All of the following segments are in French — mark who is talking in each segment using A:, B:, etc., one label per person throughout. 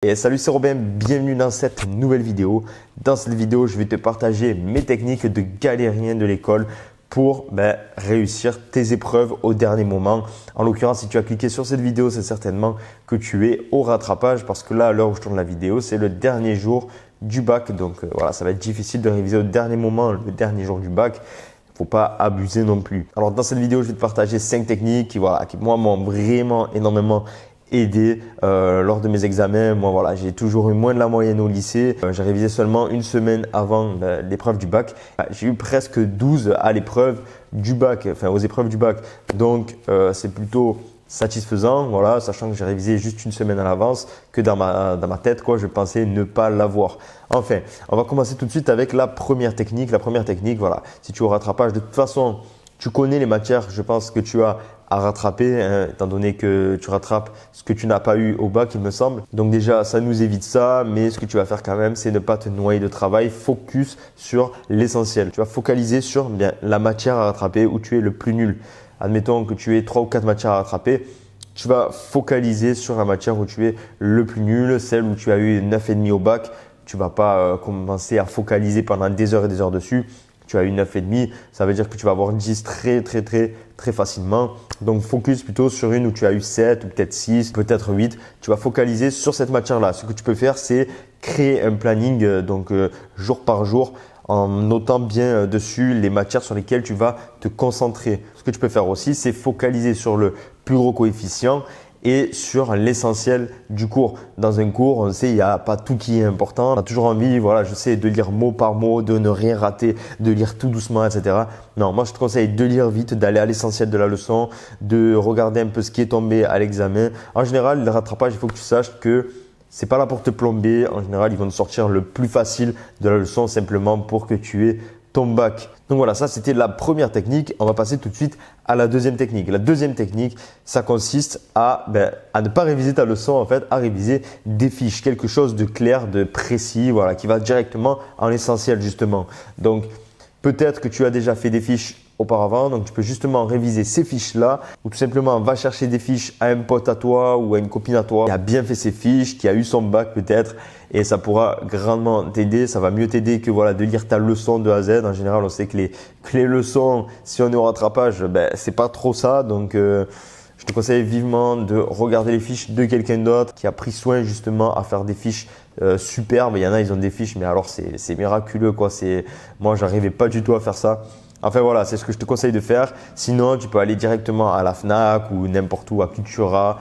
A: Et salut, c'est Robin, bienvenue dans cette nouvelle vidéo. Dans cette vidéo, je vais te partager mes techniques de galérien de l'école pour réussir tes épreuves au dernier moment. En l'occurrence, si tu as cliqué sur cette vidéo, c'est certainement que tu es au rattrapage parce que là, à l'heure où je tourne la vidéo, c'est le dernier jour du bac. Donc voilà, ça va être difficile de réviser au dernier moment, le dernier jour du bac. Faut pas abuser non plus. Alors dans cette vidéo, je vais te partager 5 techniques qui moi m'ont vraiment énormément aidé lors de mes examens. Moi voilà, j'ai toujours eu moins de la moyenne au lycée. J'ai révisé seulement une semaine avant l'épreuve du bac. J'ai eu presque 12 à l'épreuve du bac, enfin aux épreuves du bac. Donc c'est plutôt satisfaisant, voilà, sachant que j'ai révisé juste une semaine à l'avance, que dans ma tête, je pensais ne pas l'avoir. Enfin, on va commencer tout de suite avec la première technique. La première technique, voilà, si tu es au rattrapage, de toute façon, tu connais les matières, je pense que tu as à rattraper, hein, étant donné que tu rattrapes ce que tu n'as pas eu au bac, il me semble. Donc déjà, ça nous évite ça, mais ce que tu vas faire quand même, c'est ne pas te noyer de travail. Focus sur l'essentiel. Tu vas focaliser sur la matière à rattraper où tu es le plus nul. Admettons que tu aies 3 ou 4 matières à rattraper. Tu vas focaliser sur la matière où tu es le plus nul, celle où tu as eu 9,5 au bac. Tu ne vas pas commencer à focaliser pendant des heures et des heures dessus. Tu as eu 9,5, ça veut dire que tu vas avoir 10 très facilement. Donc, focus plutôt sur une où tu as eu 7 ou peut-être 6, peut-être 8. Tu vas focaliser sur cette matière-là. Ce que tu peux faire, c'est créer un planning jour par jour en notant bien dessus les matières sur lesquelles tu vas te concentrer. Ce que tu peux faire aussi, c'est focaliser sur le plus gros coefficient et sur l'essentiel du cours. Dans un cours, on sait, il n'y a pas tout qui est important. On a toujours envie, voilà, je sais, de lire mot par mot, de ne rien rater, de lire tout doucement, etc. Non, moi, je te conseille de lire vite, d'aller à l'essentiel de la leçon, de regarder un peu ce qui est tombé à l'examen. En général, le rattrapage, il faut que tu saches que c'est pas là pour te plomber. En général, ils vont te sortir le plus facile de la leçon simplement pour que tu aies ton bac. Donc voilà, ça c'était la première technique. On va passer tout de suite à la deuxième technique. La deuxième technique, ça consiste à ne pas réviser ta leçon, en fait, à réviser des fiches, quelque chose de clair, de précis, voilà, qui va directement en essentiel justement. Donc peut-être que tu as déjà fait des fiches auparavant, donc tu peux justement réviser ces fiches-là ou tout simplement va chercher des fiches à un pote à toi ou à une copine à toi qui a bien fait ses fiches, qui a eu son bac peut-être et ça pourra grandement t'aider. Ça va mieux t'aider que de lire ta leçon de A à Z. En général, on sait que les leçons, si on est au rattrapage, c'est pas trop ça. Donc je te conseille vivement de regarder les fiches de quelqu'un d'autre qui a pris soin justement à faire des fiches superbes. Il y en a, ils ont des fiches, mais alors c'est miraculeux quoi. Moi, j'arrivais pas du tout à faire ça. Enfin voilà, c'est ce que je te conseille de faire. Sinon, tu peux aller directement à la Fnac ou n'importe où à Cultura.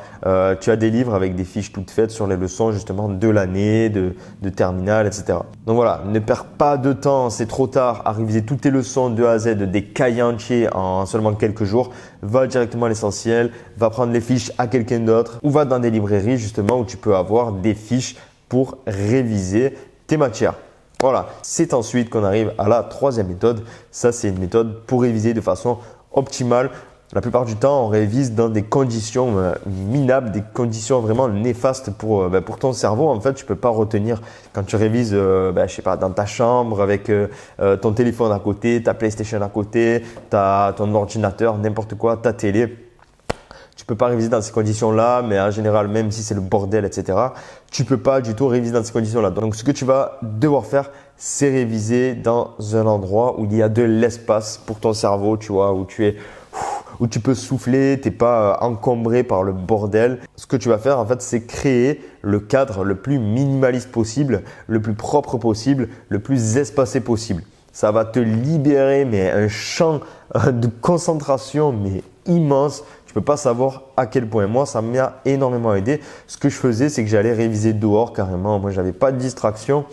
A: Tu as des livres avec des fiches toutes faites sur les leçons justement de l'année, de terminale, etc. Donc voilà, ne perds pas de temps, c'est trop tard à réviser toutes tes leçons de A à Z, des cahiers entiers en seulement quelques jours. Va directement à l'essentiel, va prendre les fiches à quelqu'un d'autre ou va dans des librairies justement où tu peux avoir des fiches pour réviser tes matières. Voilà, c'est ensuite qu'on arrive à la troisième méthode. Ça, c'est une méthode pour réviser de façon optimale. La plupart du temps, on révise dans des conditions minables, des conditions vraiment néfastes pour ton cerveau. En fait, tu peux pas retenir quand tu révises, je sais pas, dans ta chambre avec ton téléphone à côté, ta PlayStation à côté, ton ordinateur, n'importe quoi, ta télé. Tu peux pas réviser dans ces conditions-là, mais en général, même si c'est le bordel, etc., tu peux pas du tout réviser dans ces conditions-là. Donc, ce que tu vas devoir faire, c'est réviser dans un endroit où il y a de l'espace pour ton cerveau, tu vois, où tu peux souffler, t'es pas encombré par le bordel. Ce que tu vas faire, en fait, c'est créer le cadre le plus minimaliste possible, le plus propre possible, le plus espacé possible. Ça va te libérer, mais un champ de concentration, mais immense. Tu peux pas savoir à quel point. Moi, ça m'a énormément aidé. Ce que je faisais, c'est que j'allais réviser dehors carrément. Moi, j'avais pas de distraction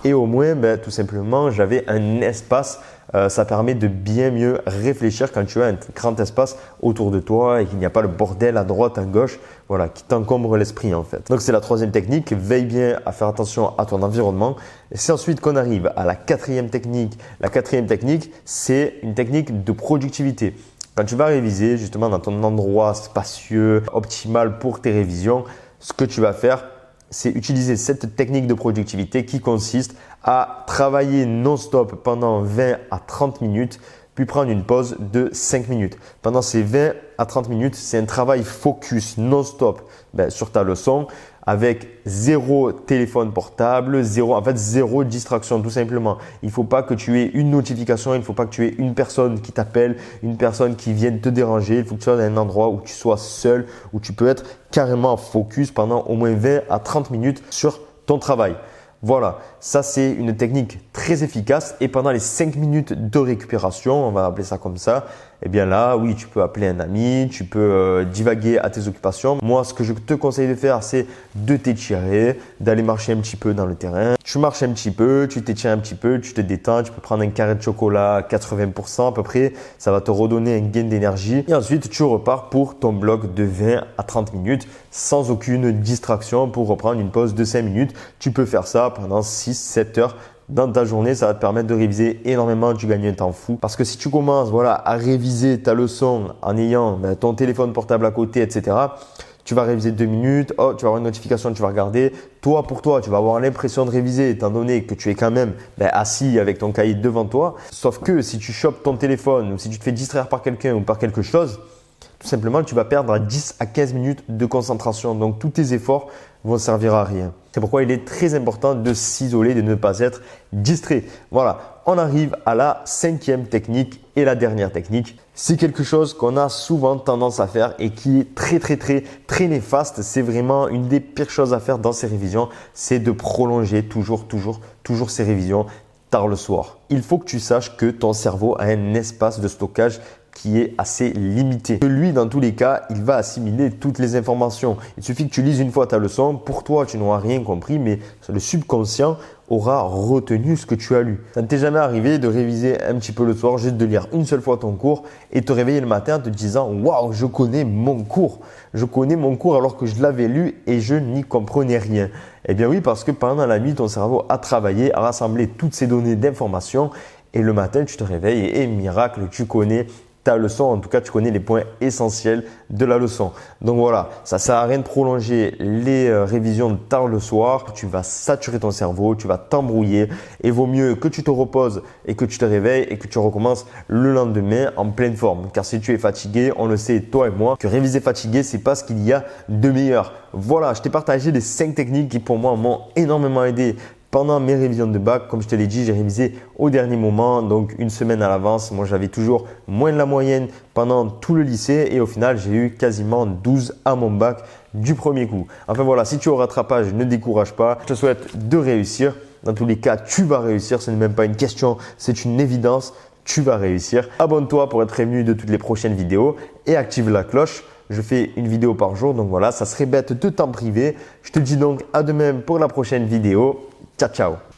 A: et au moins, tout simplement, j'avais un espace. Ça permet de bien mieux réfléchir quand tu as un grand espace autour de toi et qu'il n'y a pas le bordel à droite, à gauche, voilà, qui t'encombre l'esprit en fait. Donc, c'est la troisième technique. Veille bien à faire attention à ton environnement. Et c'est ensuite qu'on arrive à la quatrième technique. La quatrième technique, c'est une technique de productivité. Quand tu vas réviser justement dans ton endroit spacieux, optimal pour tes révisions, ce que tu vas faire, c'est utiliser cette technique de productivité qui consiste à travailler non-stop pendant 20 à 30 minutes puis prendre une pause de 5 minutes. Pendant ces 20 à 30 minutes, c'est un travail focus non-stop sur ta leçon avec zéro téléphone portable, zéro distraction tout simplement. Il ne faut pas que tu aies une notification, il ne faut pas que tu aies une personne qui t'appelle, une personne qui vienne te déranger. Il faut que tu sois dans un endroit où tu sois seul, où tu peux être carrément focus pendant au moins 20 à 30 minutes sur ton travail. Voilà, ça c'est une technique très efficace et pendant les 5 minutes de récupération, on va appeler ça comme ça, eh bien là, oui, tu peux appeler un ami, tu peux divaguer à tes occupations. Moi, ce que je te conseille de faire, c'est de t'étirer, d'aller marcher un petit peu dans le terrain. Tu marches un petit peu, tu t'étires un petit peu, tu te détends, tu peux prendre un carré de chocolat à 80% à peu près. Ça va te redonner un gain d'énergie. Et ensuite, tu repars pour ton bloc de 20 à 30 minutes sans aucune distraction pour reprendre une pause de 5 minutes. Tu peux faire ça pendant 6-7 heures. Dans ta journée, ça va te permettre de réviser énormément, tu gagnes un temps fou. Parce que si tu commences à réviser ta leçon en ayant ton téléphone portable à côté, etc., tu vas réviser 2 minutes, tu vas avoir une notification, tu vas regarder. Toi, pour toi, tu vas avoir l'impression de réviser étant donné que tu es quand même assis avec ton cahier devant toi. Sauf que si tu chopes ton téléphone ou si tu te fais distraire par quelqu'un ou par quelque chose, tout simplement, tu vas perdre 10 à 15 minutes de concentration. Donc, tous tes efforts vont servir à rien. C'est pourquoi il est très important de s'isoler, de ne pas être distrait. Voilà, on arrive à la 5e technique et la dernière technique. C'est quelque chose qu'on a souvent tendance à faire et qui est très néfaste. C'est vraiment une des pires choses à faire dans ces révisions, c'est de prolonger toujours ces révisions tard le soir. Il faut que tu saches que ton cerveau a un espace de stockage qui est assez limité. Lui, dans tous les cas, il va assimiler toutes les informations. Il suffit que tu lises une fois ta leçon. Pour toi, tu n'auras rien compris, mais le subconscient aura retenu ce que tu as lu. Ça ne t'est jamais arrivé de réviser un petit peu le soir, juste de lire une seule fois ton cours et te réveiller le matin en te disant « Waouh, je connais mon cours. Je connais mon cours alors que je l'avais lu et je n'y comprenais rien. » Eh bien oui, parce que pendant la nuit, ton cerveau a travaillé, a rassemblé toutes ces données d'informations et le matin, tu te réveilles et miracle, tu connais ta leçon, en tout cas tu connais les points essentiels de la leçon. Donc voilà, ça sert à rien de prolonger les révisions tard le soir. Tu vas saturer ton cerveau, tu vas t'embrouiller et vaut mieux que tu te reposes et que tu te réveilles et que tu recommences le lendemain en pleine forme. Car si tu es fatigué, on le sait toi et moi, que réviser fatigué, c'est pas ce qu'il y a de meilleur. Voilà, je t'ai partagé les 5 techniques qui pour moi m'ont énormément aidé pendant mes révisions de bac. Comme je te l'ai dit, j'ai révisé au dernier moment, donc une semaine à l'avance. Moi, j'avais toujours moins de la moyenne pendant tout le lycée et au final, j'ai eu quasiment 12 à mon bac du premier coup. Enfin voilà, si tu es au rattrapage, ne décourage pas. Je te souhaite de réussir. Dans tous les cas, tu vas réussir. Ce n'est même pas une question, c'est une évidence. Tu vas réussir. Abonne-toi pour être prévenu de toutes les prochaines vidéos et active la cloche. Je fais une vidéo par jour, donc voilà, ça serait bête de t'en priver. Je te dis donc à demain pour la prochaine vidéo. Ciao, ciao.